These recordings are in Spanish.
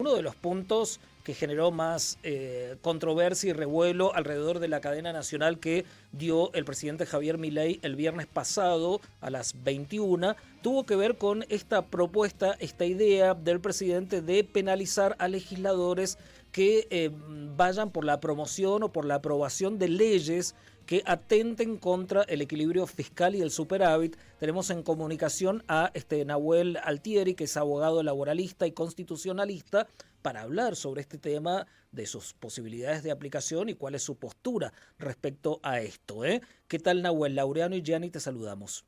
uno de los puntos que generó más controversia y revuelo alrededor de la cadena nacional que dio el presidente Javier Milei el viernes pasado a las 21, tuvo que ver con esta propuesta, esta idea del presidente de penalizar a legisladores que vayan por la promoción o por la aprobación de leyes que atenten contra el equilibrio fiscal y el superávit. Tenemos en comunicación a Nahuel Altieri, que es abogado laboralista y constitucionalista, para hablar sobre este tema, de sus posibilidades de aplicación y cuál es su postura respecto a esto. ¿Qué tal, Nahuel? Laureano y Gianni, te saludamos.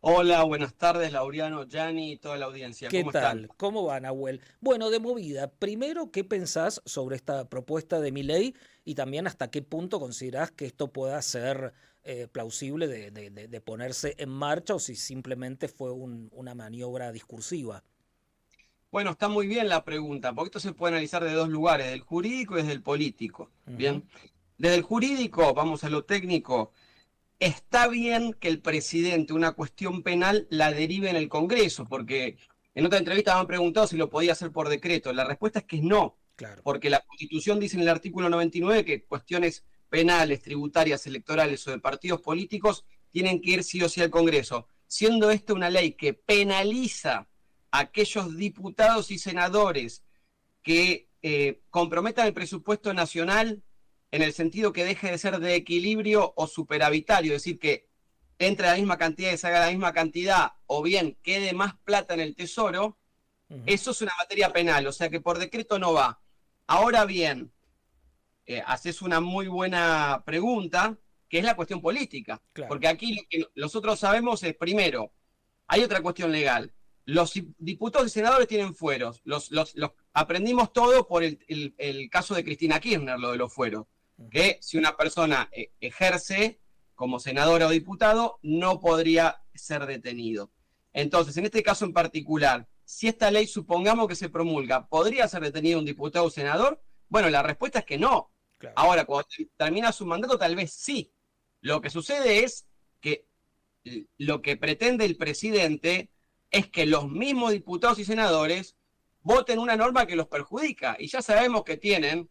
Hola, buenas tardes, Laureano, Gianni y toda la audiencia. ¿Qué ¿Cómo tal? están? ¿Cómo va, Nahuel? Bueno, de movida, primero, ¿qué pensás sobre esta propuesta de Milei y también hasta qué punto considerás que esto pueda ser plausible de ponerse en marcha o si simplemente fue una maniobra discursiva? Bueno, está muy bien la pregunta, porque esto se puede analizar de dos lugares, del jurídico y desde el político. Ujú. Bien, desde el jurídico, vamos a lo técnico, está bien que el presidente una cuestión penal la derive en el Congreso, porque en otra entrevista me han preguntado si lo podía hacer por decreto. La respuesta es que no, Claro. porque la Constitución dice en el artículo 99 que cuestiones penales, tributarias, electorales o de partidos políticos tienen que ir sí o sí al Congreso. Siendo esta una ley que penaliza a aquellos diputados y senadores que comprometan el presupuesto nacional en el sentido que deje de ser de equilibrio o superavitario, es decir, que entre la misma cantidad y se haga la misma cantidad, o bien quede más plata en el tesoro, eso es una materia penal, o sea que por decreto no va. Ahora bien, haces una muy buena pregunta, que es la cuestión política, Claro. porque aquí lo que nosotros sabemos es, primero, hay otra cuestión legal. Los diputados y senadores tienen fueros. Los aprendimos todo por el caso de Cristina Kirchner, lo de los fueros. Que si una persona ejerce como senadora o diputado, no podría ser detenido. Entonces, en este caso en particular, si esta ley supongamos que se promulga, ¿podría ser detenido un diputado o senador? Bueno, la respuesta es que no. Claro. Ahora, cuando termina su mandato, tal vez sí. Lo que sucede es que lo que pretende el presidente es que los mismos diputados y senadores voten una norma que los perjudica. Y ya sabemos que tienen,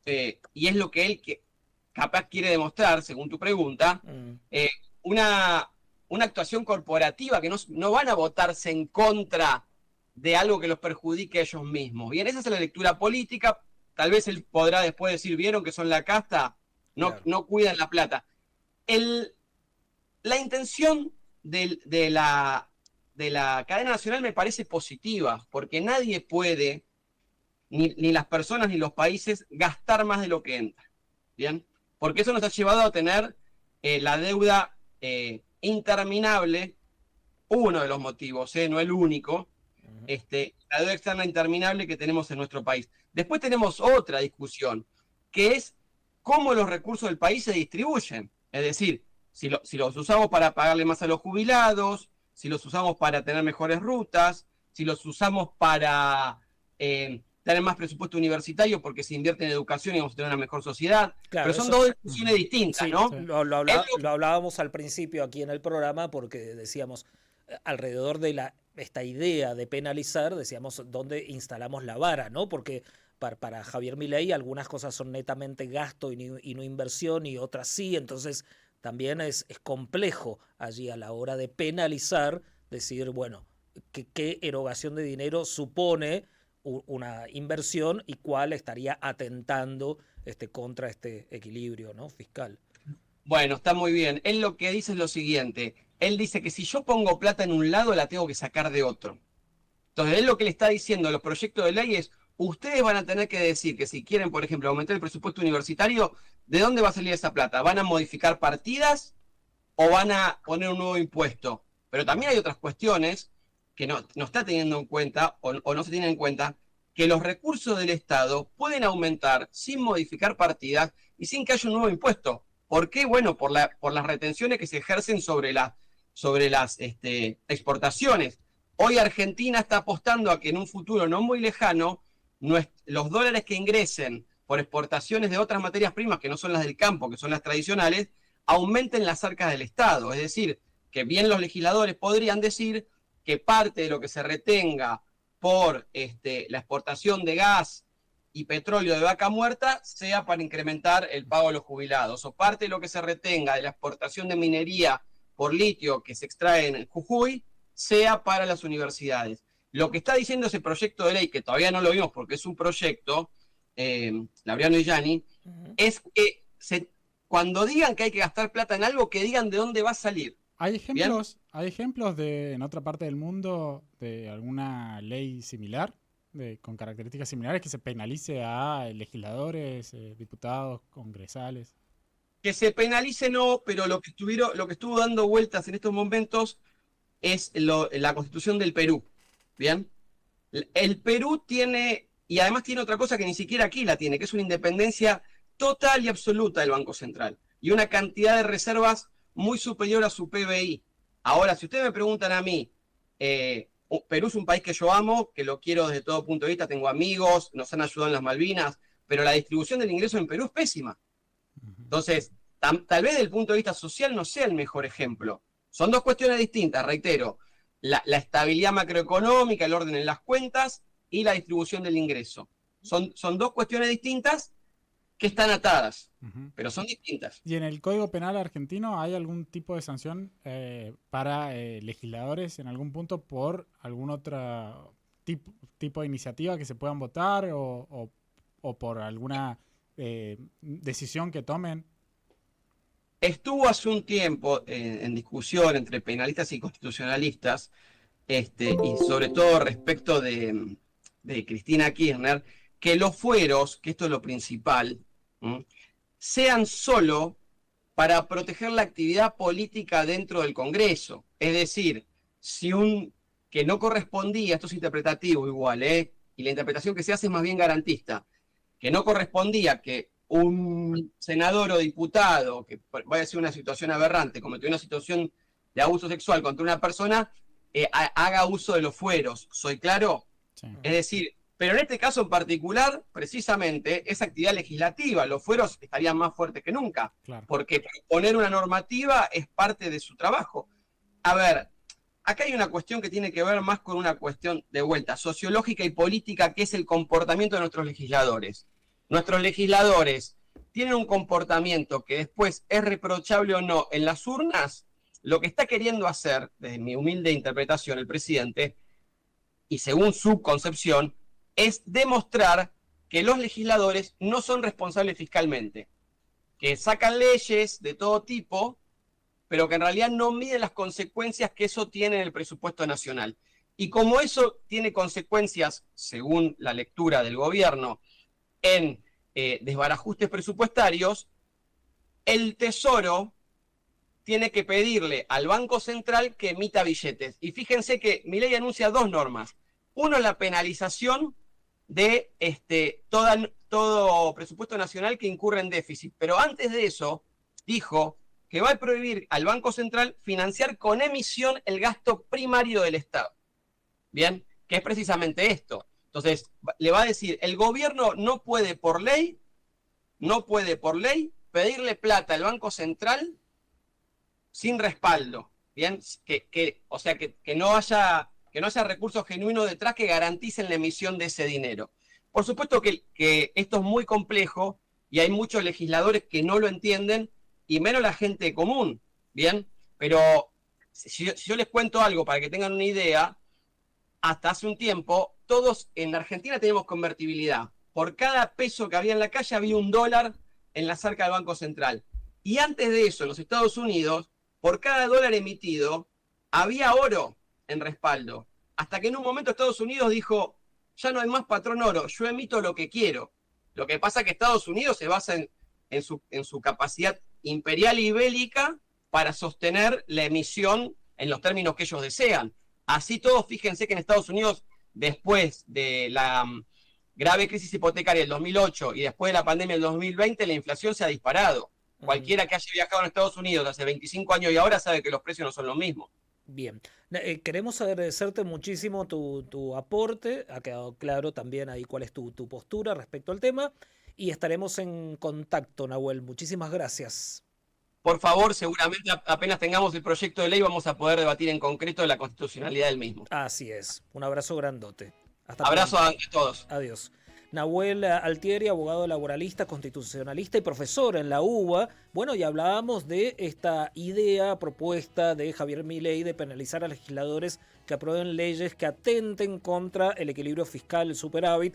y es lo que él capaz quiere demostrar, según tu pregunta, eh, una, una actuación corporativa, que no van a votarse en contra de algo que los perjudique a ellos mismos. Bien, esa es la lectura política. Tal vez él podrá después decir, vieron que son la casta, Claro. no cuidan la plata. La intención de la cadena nacional me parece positiva, porque nadie puede, ni las personas ni los países, gastar más de lo que entra. ¿Bien? Porque eso nos ha llevado a tener la deuda interminable, uno de los motivos, no el único, la deuda externa interminable que tenemos en nuestro país. Después tenemos otra discusión, que es cómo los recursos del país se distribuyen. Es decir, si los usamos para pagarle más a los jubilados, si los usamos para tener mejores rutas, si los usamos para tener más presupuesto universitario porque se invierte en educación y vamos a tener una mejor sociedad. Claro, Pero son eso. dos discusiones distintas, Sí, ¿no? lo hablábamos al principio aquí en el programa porque decíamos, alrededor de esta idea de penalizar, decíamos, ¿dónde instalamos la vara? ¿No? Porque para Javier Milei algunas cosas son netamente gasto y no inversión y otras sí, entonces también es complejo allí a la hora de penalizar, decir, bueno, qué erogación de dinero supone una inversión y cuál estaría atentando contra este equilibrio, ¿no?, fiscal. Bueno, está muy bien. Él lo que dice es lo siguiente. Él dice que si yo pongo plata en un lado, la tengo que sacar de otro. Entonces, él lo que le está diciendo a los proyectos de ley es, ustedes van a tener que decir que si quieren, por ejemplo, aumentar el presupuesto universitario, ¿de dónde va a salir esa plata? ¿Van a modificar partidas o van a poner un nuevo impuesto? Pero también hay otras cuestiones que no está teniendo en cuenta o no se tienen en cuenta, que los recursos del Estado pueden aumentar sin modificar partidas y sin que haya un nuevo impuesto. ¿Por qué? Bueno, por las retenciones que se ejercen sobre las exportaciones. Hoy Argentina está apostando a que en un futuro no muy lejano los dólares que ingresen por exportaciones de otras materias primas que no son las del campo, que son las tradicionales, aumenten las arcas del Estado. Es decir, que bien los legisladores podrían decir que parte de lo que se retenga por la exportación de gas y petróleo de vaca muerta sea para incrementar el pago a los jubilados, o parte de lo que se retenga de la exportación de minería por litio que se extrae en Jujuy sea para las universidades. Lo que está diciendo ese proyecto de ley, que todavía no lo vimos porque es un proyecto, Laureano y Gianni, es que cuando digan que hay que gastar plata en algo, que digan de dónde va a salir. ¿Hay ejemplos en otra parte del mundo de alguna ley similar, con características similares, que se penalice a legisladores, diputados, congresales? Que se penalice no, pero lo que estuvo dando vueltas en estos momentos es la Constitución del Perú. ¿Bien? El Perú tiene, y además tiene otra cosa que ni siquiera aquí la tiene, que es una independencia total y absoluta del Banco Central y una cantidad de reservas muy superior a su PBI. Ahora, si ustedes me preguntan a mí, Perú es un país que yo amo, que lo quiero desde todo punto de vista, tengo amigos, nos han ayudado en las Malvinas, pero la distribución del ingreso en Perú es pésima. Entonces, tal vez desde el punto de vista social no sea el mejor ejemplo. Son dos cuestiones distintas, reitero. La estabilidad macroeconómica, el orden en las cuentas y la distribución del ingreso. Son dos cuestiones distintas que están atadas, pero son distintas. ¿Y en el Código Penal argentino hay algún tipo de sanción para legisladores en algún punto por algún otro tipo de iniciativa que se puedan votar o por alguna decisión que tomen? Estuvo hace un tiempo en discusión entre penalistas y constitucionalistas, y sobre todo respecto de Cristina Kirchner, que los fueros, que esto es lo principal, sean solo para proteger la actividad política dentro del Congreso. Es decir, que no correspondía, esto es interpretativo igual, y la interpretación que se hace es más bien garantista, que no correspondía que un senador o diputado que vaya a ser una situación aberrante, cometió una situación de abuso sexual contra una persona, haga uso de los fueros. ¿Soy claro? Sí. Es decir, pero en este caso en particular, precisamente, es actividad legislativa. Los fueros estarían más fuertes que nunca, Claro. porque proponer una normativa es parte de su trabajo. A ver, acá hay una cuestión que tiene que ver más con una cuestión de vuelta sociológica y política, que es el comportamiento de nuestros legisladores. Nuestros legisladores tienen un comportamiento que después es reprochable o no en las urnas. Lo que está queriendo hacer, desde mi humilde interpretación, el presidente, y según su concepción, es demostrar que los legisladores no son responsables fiscalmente, que sacan leyes de todo tipo, pero que en realidad no miden las consecuencias que eso tiene en el presupuesto nacional. Y como eso tiene consecuencias, según la lectura del gobierno, en desbarajustes presupuestarios, el Tesoro tiene que pedirle al Banco Central que emita billetes. Y fíjense que Milei anuncia dos normas. Uno, la penalización de todo presupuesto nacional que incurre en déficit. Pero antes de eso, dijo que va a prohibir al Banco Central financiar con emisión el gasto primario del Estado. ¿Bien? Que es precisamente esto. Entonces, le va a decir, el gobierno no puede por ley pedirle plata al Banco Central sin respaldo. ¿Bien? O sea, que no haya recursos genuinos detrás que garanticen la emisión de ese dinero. Por supuesto que esto es muy complejo y hay muchos legisladores que no lo entienden, y menos la gente común, ¿bien? Pero si yo les cuento algo para que tengan una idea, hasta hace un tiempo, todos en Argentina tenemos convertibilidad. Por cada peso que había en la calle había $1 en la cerca del Banco Central. Y antes de eso, en los Estados Unidos, por cada dólar emitido, había oro en respaldo. Hasta que en un momento Estados Unidos dijo, ya no hay más patrón oro, yo emito lo que quiero. Lo que pasa es que Estados Unidos se basa en su capacidad imperial y bélica para sostener la emisión en los términos que ellos desean. Así todos, fíjense que en Estados Unidos, después de la grave crisis hipotecaria del 2008 y después de la pandemia del 2020, la inflación se ha disparado. Cualquiera que haya viajado a Estados Unidos hace 25 años y ahora sabe que los precios no son los mismos. Bien, queremos agradecerte muchísimo tu aporte, ha quedado claro también ahí cuál es tu postura respecto al tema, y estaremos en contacto, Nahuel. Muchísimas gracias. Por favor, seguramente apenas tengamos el proyecto de ley vamos a poder debatir en concreto la constitucionalidad del mismo. Así es, un abrazo grandote. Hasta Abrazo pronto. a todos. Adiós. Nahuel Altieri, abogado laboralista, constitucionalista y profesor en la UBA. Bueno, y hablábamos de esta idea propuesta de Javier Milei de penalizar a legisladores que aprueben leyes que atenten contra el equilibrio fiscal, el superávit.